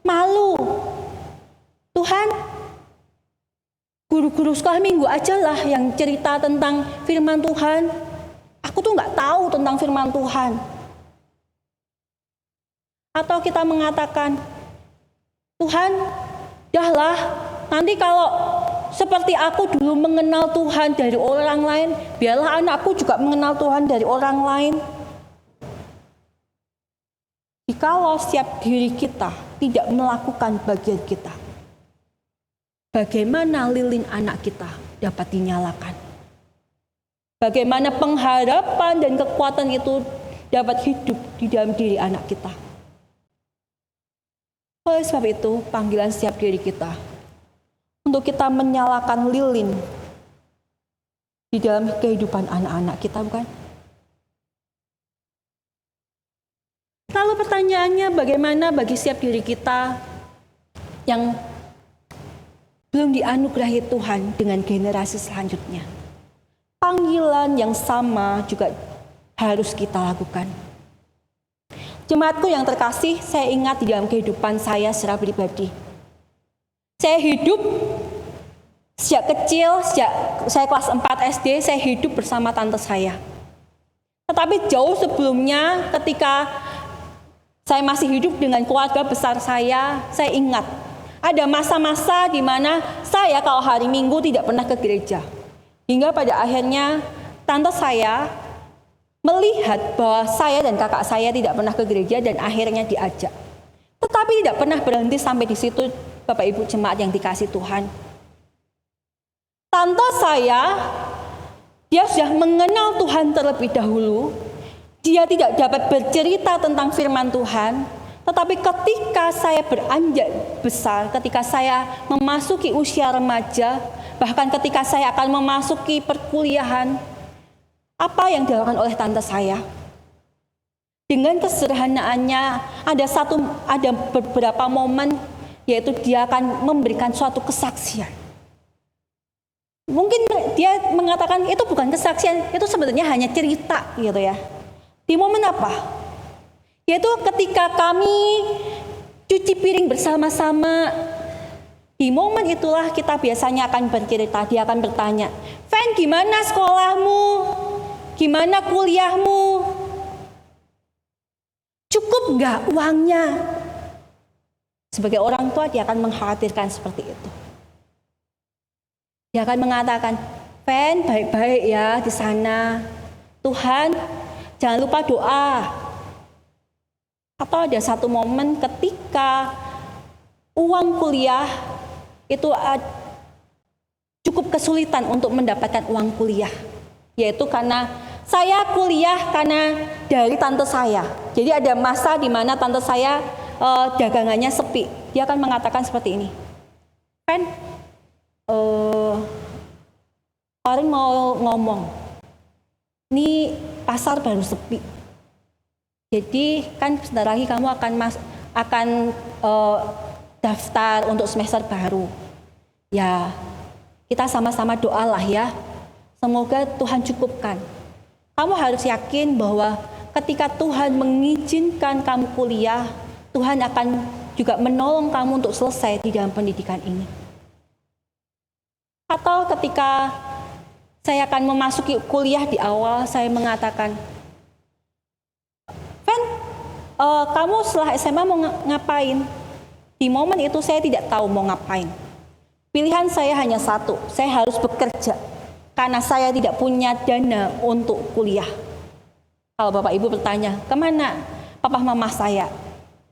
S1: malu. Tuhan, guru-guru sekolah minggu aja lah yang cerita tentang firman Tuhan. Aku tuh nggak tahu tentang firman Tuhan. Atau kita mengatakan, Tuhan, dahlah, nanti kalau seperti aku dulu mengenal Tuhan dari orang lain, biarlah anakku juga mengenal Tuhan dari orang lain. Jikalau siap diri kita tidak melakukan bagian kita, bagaimana lilin anak kita dapat dinyalakan? Bagaimana pengharapan dan kekuatan itu dapat hidup di dalam diri anak kita? Oleh sebab itu, panggilan siap diri kita untuk kita menyalakan lilin di dalam kehidupan anak-anak kita, bukan? Lalu pertanyaannya, bagaimana bagi siap diri kita yang belum dianugerahi Tuhan dengan generasi selanjutnya? Panggilan yang sama juga harus kita lakukan. Jemaatku yang terkasih, saya ingat di dalam kehidupan saya secara pribadi, saya hidup sejak kecil, sejak saya kelas 4 SD, saya hidup bersama tante saya. Tetapi jauh sebelumnya, ketika saya masih hidup dengan keluarga besar saya ingat ada masa-masa di mana saya kalau hari Minggu tidak pernah ke gereja. Hingga pada akhirnya tante saya melihat bahwa saya dan kakak saya tidak pernah ke gereja dan akhirnya diajak. Tetapi tidak pernah berhenti sampai di situ, Bapak Ibu jemaat yang dikasih Tuhan. Tante saya, dia sudah mengenal Tuhan terlebih dahulu. Dia tidak dapat bercerita tentang firman Tuhan. Tetapi ketika saya beranjak besar, ketika saya memasuki usia remaja, bahkan ketika saya akan memasuki perkuliahan, apa yang dilakukan oleh tante saya? Dengan kesederhanaannya, ada beberapa momen, yaitu dia akan memberikan suatu kesaksian. Mungkin dia mengatakan itu bukan kesaksian, itu sebenarnya hanya cerita gitu ya. Di momen apa? Yaitu ketika kami cuci piring bersama-sama. Di momen itulah kita biasanya akan bercerita. Dia akan bertanya, "Fen, gimana sekolahmu? Gimana kuliahmu? Cukup nggak uangnya?" Sebagai orang tua dia akan mengkhawatirkan seperti itu. Dia akan mengatakan, "Fen, baik-baik ya di sana. Tuhan, jangan lupa doa." Atau ada satu momen ketika uang kuliah itu cukup kesulitan untuk mendapatkan uang kuliah. Yaitu karena saya kuliah karena dari tante saya. Jadi ada masa di mana tante saya dagangannya sepi. Dia akan mengatakan seperti ini, "Fen, orang mau ngomong, ini pasar baru sepi. Jadi kan sebentar lagi kamu akan daftar untuk semester baru. Ya, kita sama-sama doalah ya. Semoga Tuhan cukupkan. Kamu harus yakin bahwa ketika Tuhan mengizinkan kamu kuliah, Tuhan akan juga menolong kamu untuk selesai di dalam pendidikan ini." Atau ketika saya akan memasuki kuliah di awal, saya mengatakan, "Fen, kamu setelah SMA mau ngapain?" Di momen itu saya tidak tahu mau ngapain. Pilihan saya hanya satu, saya harus bekerja. Karena saya tidak punya dana untuk kuliah. Kalau Bapak Ibu bertanya, kemana papa mama saya?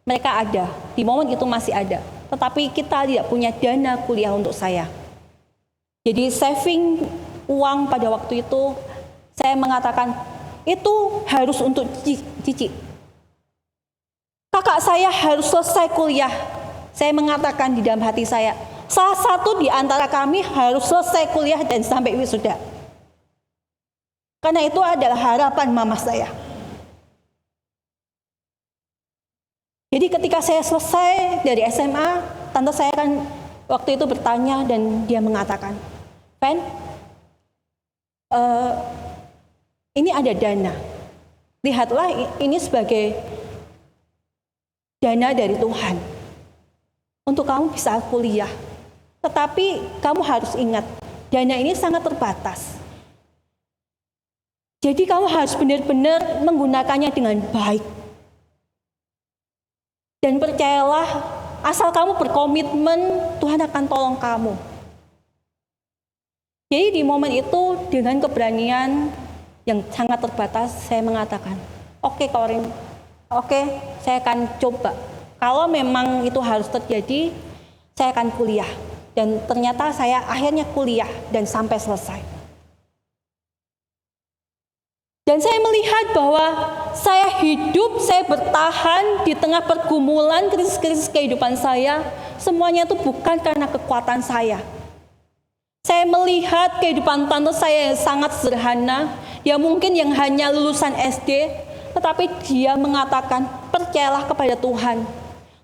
S1: Mereka ada, di momen itu masih ada. Tetapi kita tidak punya dana kuliah untuk saya. Jadi saving uang pada waktu itu, saya mengatakan, itu harus untuk Cici. Kakak saya harus selesai kuliah. Saya mengatakan di dalam hati saya, salah satu di antara kami harus selesai kuliah dan sampai wisuda. Karena itu adalah harapan mama saya. Jadi ketika saya selesai dari SMA, tante saya kan waktu itu bertanya dan dia mengatakan, "Fen, ini ada dana. Lihatlah ini sebagai dana dari Tuhan untuk kamu bisa kuliah. Tetapi kamu harus ingat, dana ini sangat terbatas. Jadi kamu harus benar-benar menggunakannya dengan baik. Dan percayalah, asal kamu berkomitmen, Tuhan akan tolong kamu." Jadi di momen itu dengan keberanian yang sangat terbatas, saya mengatakan, "Oke, Korin, oke, saya akan coba. Kalau memang itu harus terjadi, saya akan kuliah." Dan ternyata saya akhirnya kuliah dan sampai selesai. Dan saya melihat bahwa saya hidup, saya bertahan di tengah pergumulan krisis-krisis kehidupan saya. Semuanya itu bukan karena kekuatan saya. Saya melihat kehidupan tante saya yang sangat sederhana. Dia mungkin yang hanya lulusan SD, tetapi dia mengatakan, "Percayalah kepada Tuhan.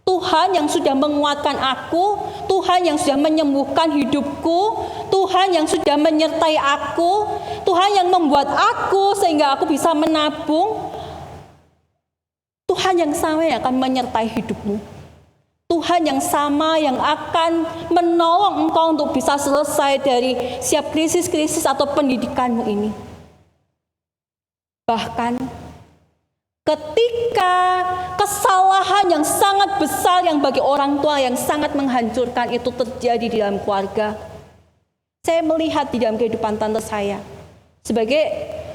S1: Tuhan yang sudah menguatkan aku, Tuhan yang sudah menyembuhkan hidupku, Tuhan yang sudah menyertai aku, Tuhan yang membuat aku sehingga aku bisa menabung. Tuhan yang sama yang akan menyertai hidupmu. Tuhan yang sama yang akan menolong engkau untuk bisa selesai dari setiap krisis-krisis atau pendidikanmu ini." Bahkan ketika kesalahan yang sangat besar yang bagi orang tua yang sangat menghancurkan itu terjadi di dalam keluarga, saya melihat di dalam kehidupan tante saya sebagai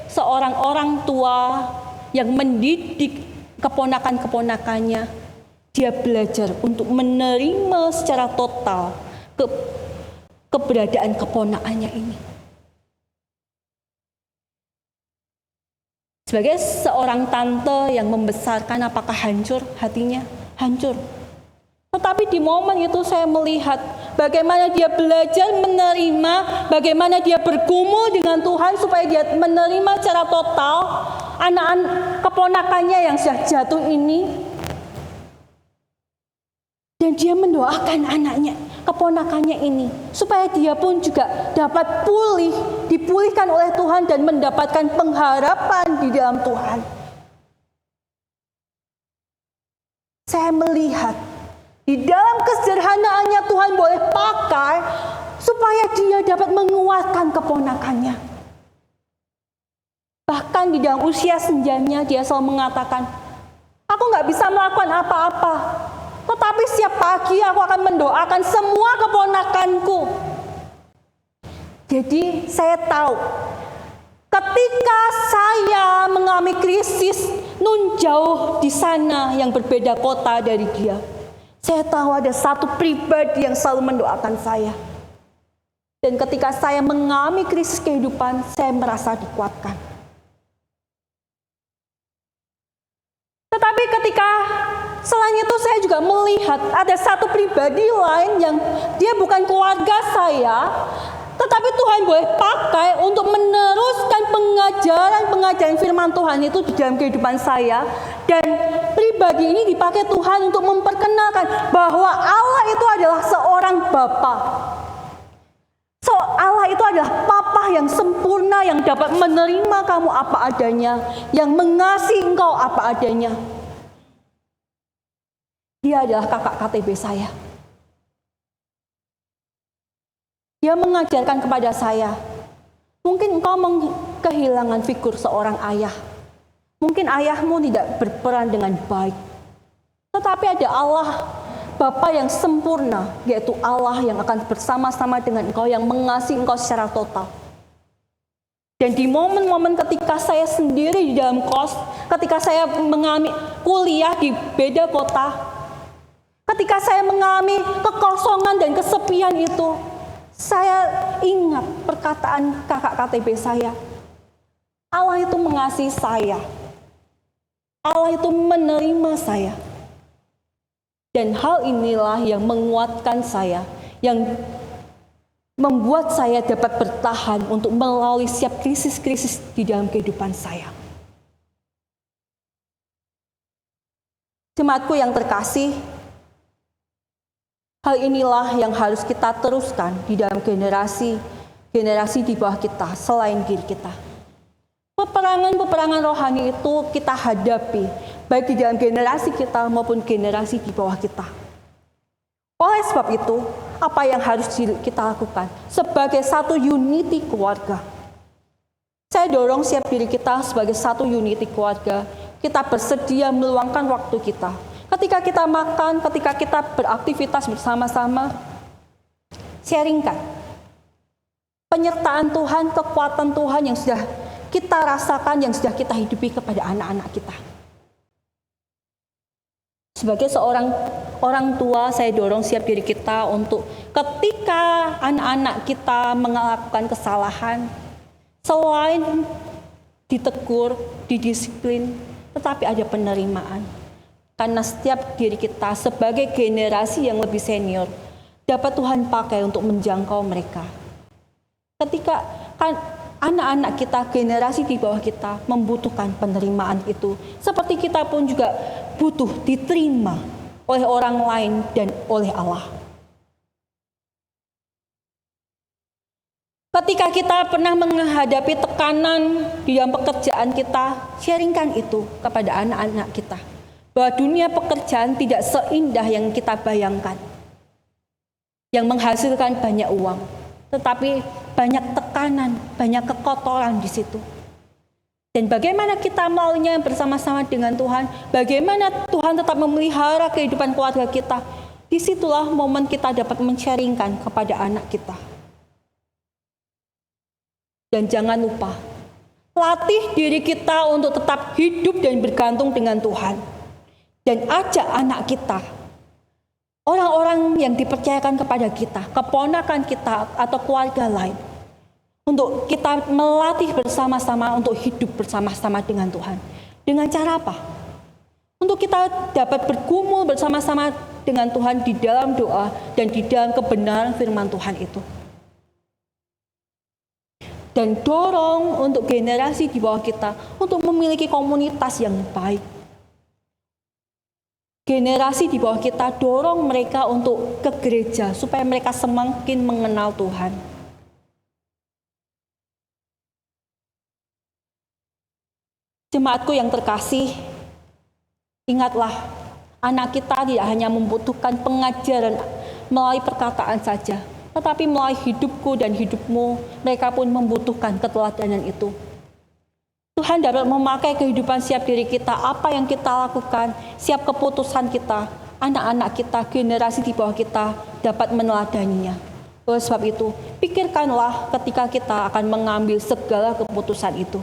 S1: seorang orang tua yang mendidik keponakan-keponakannya, dia belajar untuk menerima secara total keberadaan keponakannya ini. Sebagai seorang tante yang membesarkan, apakah hancur hatinya? Hancur. Tetapi di momen itu saya melihat bagaimana dia belajar menerima, bagaimana dia bergumul dengan Tuhan supaya dia menerima secara total anak-anak keponakannya yang sudah jatuh ini. Dan dia mendoakan anaknya, keponakannya ini, supaya dia pun juga dapat dipulihkan oleh Tuhan dan mendapatkan pengharapan di dalam Tuhan. Saya melihat di dalam kesederhanaannya Tuhan boleh pakai supaya dia dapat menguatkan keponakannya. Bahkan di dalam usia senjanya dia selalu mengatakan, aku nggak bisa melakukan apa-apa, tetapi setiap pagi aku akan mendoakan semua keponakanku. Jadi saya tahu, ketika saya mengalami krisis nun jauh di sana yang berbeda kota dari dia, saya tahu ada satu pribadi yang selalu mendoakan saya. Dan ketika saya mengalami krisis kehidupan, saya merasa dikuatkan. Tetapi ketika selain itu saya juga melihat ada satu pribadi lain yang dia bukan keluarga saya, tetapi Tuhan boleh pakai untuk meneruskan pengajaran firman Tuhan itu di dalam kehidupan saya. Dan pribadi ini dipakai Tuhan untuk memperkenalkan bahwa Allah itu adalah seorang Bapa. Allah itu adalah Papa yang sempurna, yang dapat menerima kamu apa adanya, yang mengasihi engkau apa adanya. Dia adalah kakak KTB saya. Dia mengajarkan kepada saya, mungkin engkau kehilangan figur seorang ayah. Mungkin ayahmu tidak berperan dengan baik. Tetapi ada Allah, Bapa yang sempurna, yaitu Allah yang akan bersama-sama dengan engkau, yang mengasihi engkau secara total. Dan di momen-momen ketika saya sendiri di dalam kos, ketika saya mengalami kuliah di beda kota, ketika saya mengalami kekosongan dan kesepian itu, saya ingat perkataan kakak KTB saya. Allah itu mengasihi saya. Allah itu menerima saya. Dan hal inilah yang menguatkan saya, yang membuat saya dapat bertahan untuk melalui setiap krisis-krisis di dalam kehidupan saya. Jemaatku yang terkasih, hal inilah yang harus kita teruskan di dalam generasi di bawah kita selain diri kita. Peperangan rohani itu kita hadapi, baik di dalam generasi kita maupun generasi di bawah kita. Oleh sebab itu, apa yang harus kita lakukan sebagai satu unity keluarga? Saya dorong setiap diri kita sebagai satu unity keluarga, kita bersedia meluangkan waktu kita. Ketika kita makan, ketika kita beraktivitas bersama-sama, sharingkan penyertaan Tuhan, kekuatan Tuhan yang sudah kita rasakan, yang sudah kita hidupi kepada anak-anak kita. Sebagai seorang orang tua, saya dorong setiap diri kita untuk ketika anak-anak kita melakukan kesalahan, selain ditegur, didisiplin, tetapi ada penerimaan. Karena setiap diri kita sebagai generasi yang lebih senior, dapat Tuhan pakai untuk menjangkau mereka. Ketika anak-anak kita, generasi di bawah kita membutuhkan penerimaan itu, seperti kita pun juga butuh diterima oleh orang lain dan oleh Allah. Ketika kita pernah menghadapi tekanan di dalam pekerjaan kita, sharingkan itu kepada anak-anak kita. Bahwa dunia pekerjaan tidak seindah yang kita bayangkan. Yang menghasilkan banyak uang. Tetapi banyak tekanan, banyak kekotoran di situ. Dan bagaimana kita melaluinya bersama-sama dengan Tuhan, bagaimana Tuhan tetap memelihara kehidupan keluarga kita, disitulah momen kita dapat men-sharingkan kepada anak kita. Dan jangan lupa, latih diri kita untuk tetap hidup dan bergantung dengan Tuhan. Dan ajak anak kita, orang-orang yang dipercayakan kepada kita, keponakan kita atau keluarga lain, untuk kita melatih bersama-sama untuk hidup bersama-sama dengan Tuhan. Dengan cara apa? Untuk kita dapat bergumul bersama-sama dengan Tuhan di dalam doa dan di dalam kebenaran firman Tuhan itu. Dan dorong untuk generasi di bawah kita untuk memiliki komunitas yang baik. generasi di bawah kita, dorong mereka untuk ke gereja supaya mereka semakin mengenal Tuhan. Jemaatku yang terkasih, ingatlah, anak kita tidak hanya membutuhkan pengajaran melalui perkataan saja, tetapi melalui hidupku dan hidupmu, mereka pun membutuhkan keteladanan itu. Tuhan dapat memakai kehidupan setiap diri kita, apa yang kita lakukan, setiap keputusan kita, anak-anak kita, generasi di bawah kita dapat meneladaninya. Oleh sebab itu, pikirkanlah ketika kita akan mengambil segala keputusan itu.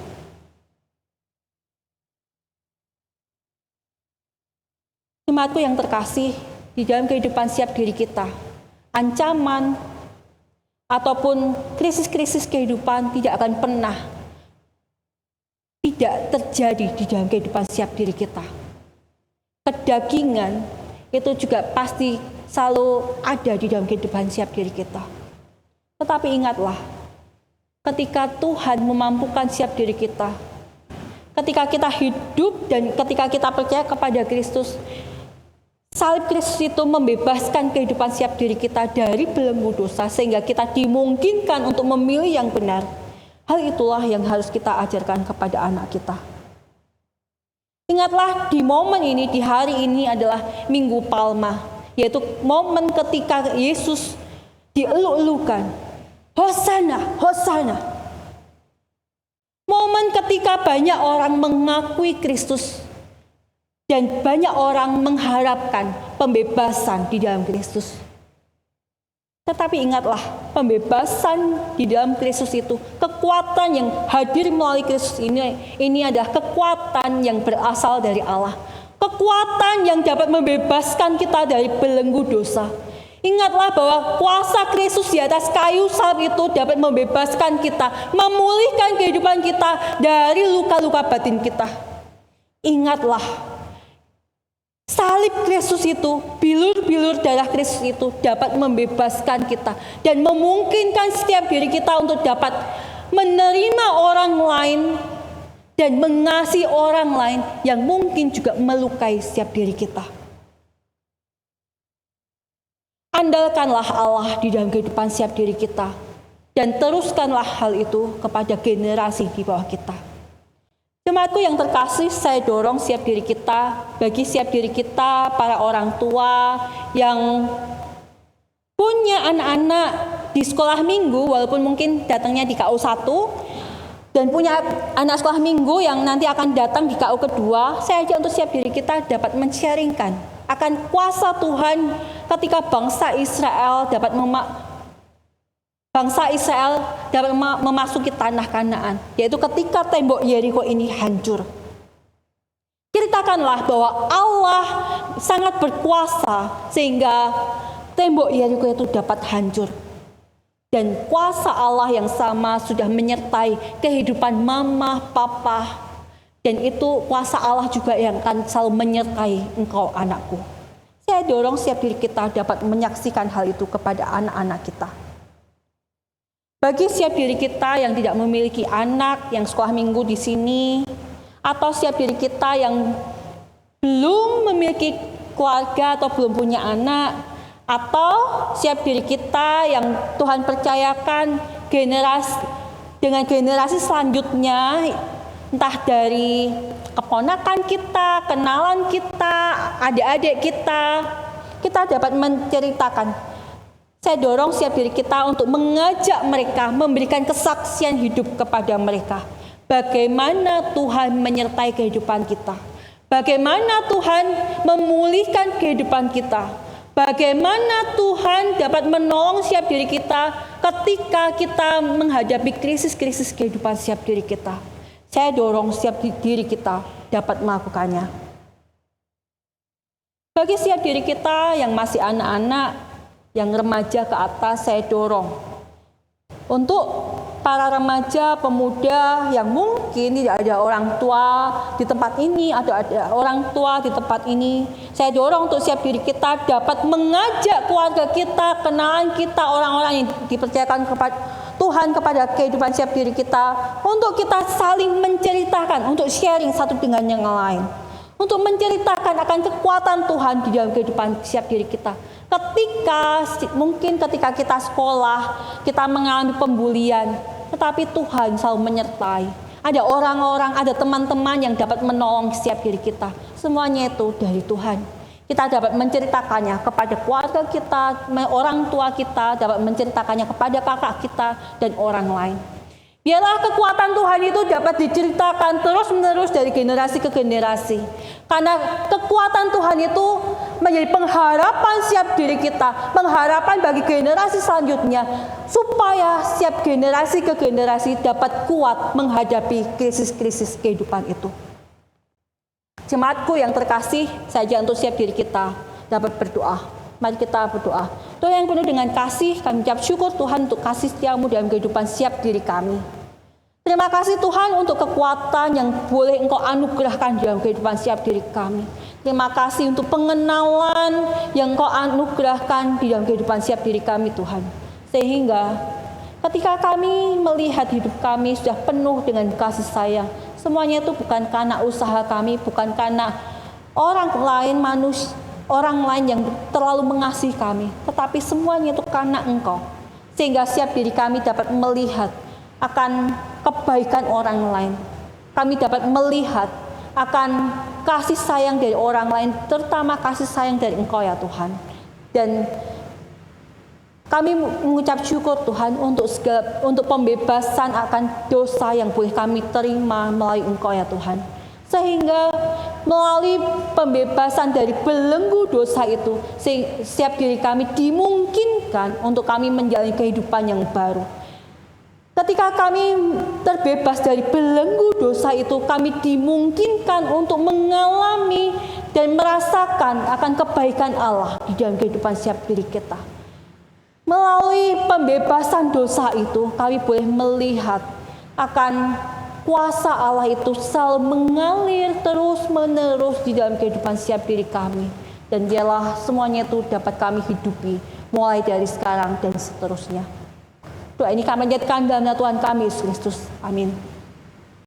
S1: Jemaatku yang terkasih, di dalam kehidupan setiap diri kita, ancaman ataupun krisis-krisis kehidupan tidak akan pernah tidak terjadi di dalam kehidupan setiap diri kita. Kedagingan itu juga pasti selalu ada di dalam kehidupan setiap diri kita. Tetapi ingatlah, ketika Tuhan memampukan setiap diri kita, ketika kita hidup dan ketika kita percaya kepada Kristus, salib Kristus itu membebaskan kehidupan setiap diri kita dari belenggu dosa sehingga kita dimungkinkan untuk memilih yang benar. Hal itulah yang harus kita ajarkan kepada anak kita. Ingatlah, di momen ini, di hari ini adalah Minggu Palma, yaitu momen ketika Yesus dieluk-elukan. Hosana, Hosana. Momen ketika banyak orang mengakui Kristus dan banyak orang mengharapkan pembebasan di dalam Kristus. Tetapi ingatlah, pembebasan di dalam Kristus itu, kekuatan yang hadir melalui Kristus ini adalah kekuatan yang berasal dari Allah. Kekuatan yang dapat membebaskan kita dari belenggu dosa. Ingatlah bahwa kuasa Kristus di atas kayu salib itu dapat membebaskan kita, memulihkan kehidupan kita dari luka-luka batin kita. Ingatlah, salib Kristus itu, bilur-bilur darah Kristus itu dapat membebaskan kita dan memungkinkan setiap diri kita untuk dapat menerima orang lain dan mengasihi orang lain yang mungkin juga melukai setiap diri kita. Andalkanlah Allah di dalam kehidupan setiap diri kita dan teruskanlah hal itu kepada generasi di bawah kita. Jemaatku yang terkasih, saya dorong setiap diri kita, bagi setiap diri kita, para orang tua yang punya anak-anak di sekolah minggu, walaupun mungkin datangnya di KU 1, dan punya anak sekolah minggu yang nanti akan datang di KU kedua, saya ajak untuk setiap diri kita dapat men-sharingkan akan kuasa Tuhan ketika bangsa Israel dapat memasuki tanah Kanaan, yaitu ketika tembok Yeriko ini hancur. Ceritakanlah bahwa Allah sangat berkuasa sehingga tembok Yeriko itu dapat hancur. Dan kuasa Allah yang sama sudah menyertai kehidupan mama, papa, dan itu kuasa Allah juga yang akan selalu menyertai engkau anakku. Saya dorong setiap diri kita dapat menyaksikan hal itu kepada anak-anak kita. Bagi setiap diri kita yang tidak memiliki anak yang sekolah minggu di sini, atau setiap diri kita yang belum memiliki keluarga atau belum punya anak, atau setiap diri kita yang Tuhan percayakan dengan generasi selanjutnya, entah dari keponakan kita, kenalan kita, adik-adik kita dapat menceritakan. Saya dorong setiap diri kita untuk mengajak mereka, memberikan kesaksian hidup kepada mereka. Bagaimana Tuhan menyertai kehidupan kita. Bagaimana Tuhan memulihkan kehidupan kita. Bagaimana Tuhan dapat menolong setiap diri kita ketika kita menghadapi krisis-krisis kehidupan setiap diri kita. Saya dorong setiap diri kita dapat melakukannya. Bagi setiap diri kita yang masih anak-anak, yang remaja ke atas, saya dorong untuk para remaja, pemuda yang mungkin tidak ada orang tua di tempat ini, atau ada orang tua di tempat ini. Saya dorong untuk setiap diri kita dapat mengajak keluarga kita, kenalan kita, orang-orang yang dipercayakan kepada Tuhan kepada kehidupan setiap diri kita, untuk kita saling menceritakan, untuk sharing satu dengan yang lain, untuk menceritakan akan kekuatan Tuhan di dalam kehidupan setiap diri kita. Ketika kita sekolah, kita mengalami pembulian, tetapi Tuhan selalu menyertai. Ada orang-orang, ada teman-teman yang dapat menolong setiap diri kita. Semuanya itu dari Tuhan. Kita dapat menceritakannya kepada keluarga kita, orang tua kita, dapat menceritakannya kepada kakak kita dan orang lain. Biarlah kekuatan Tuhan itu dapat diceritakan terus-menerus dari generasi ke generasi. Karena kekuatan Tuhan itu menjadi pengharapan setiap diri kita, pengharapan bagi generasi selanjutnya, supaya setiap generasi ke generasi dapat kuat menghadapi krisis-krisis kehidupan itu. Jemaatku yang terkasih, saja untuk setiap diri kita dapat berdoa. Mari kita berdoa. Doa yang penuh dengan kasih, kami ucap syukur Tuhan untuk kasih setiamu dalam kehidupan setiap diri kami. Terima kasih Tuhan untuk kekuatan yang boleh Engkau anugerahkan dalam kehidupan setiap diri kami. Terima kasih untuk pengenalan yang Engkau anugerahkan di dalam kehidupan setiap diri kami Tuhan. Sehingga ketika kami melihat hidup kami sudah penuh dengan kasih sayang, semuanya itu bukan karena usaha kami, bukan karena orang lain yang terlalu mengasihi kami, tetapi semuanya itu karena Engkau. Sehingga setiap diri kami dapat melihat akan kebaikan orang lain. Kami dapat melihat akan kasih sayang dari orang lain, terutama kasih sayang dari Engkau ya Tuhan. Dan kami mengucap syukur Tuhan untuk pembebasan akan dosa yang boleh kami terima melalui Engkau ya Tuhan. Sehingga melalui pembebasan dari belenggu dosa itu, setiap diri kami dimungkinkan untuk kami menjalani kehidupan yang baru. Ketika kami terbebas dari belenggu dosa itu, kami dimungkinkan untuk mengalami dan merasakan akan kebaikan Allah di dalam kehidupan setiap diri kita. Melalui pembebasan dosa itu, kami boleh melihat akan kuasa Allah itu selalu mengalir terus-menerus di dalam kehidupan setiap diri kami. Dan biarlah semuanya itu dapat kami hidupi mulai dari sekarang dan seterusnya. Doa ini kami jadikan dalam nama Tuhan kami Yesus Kristus. Amin.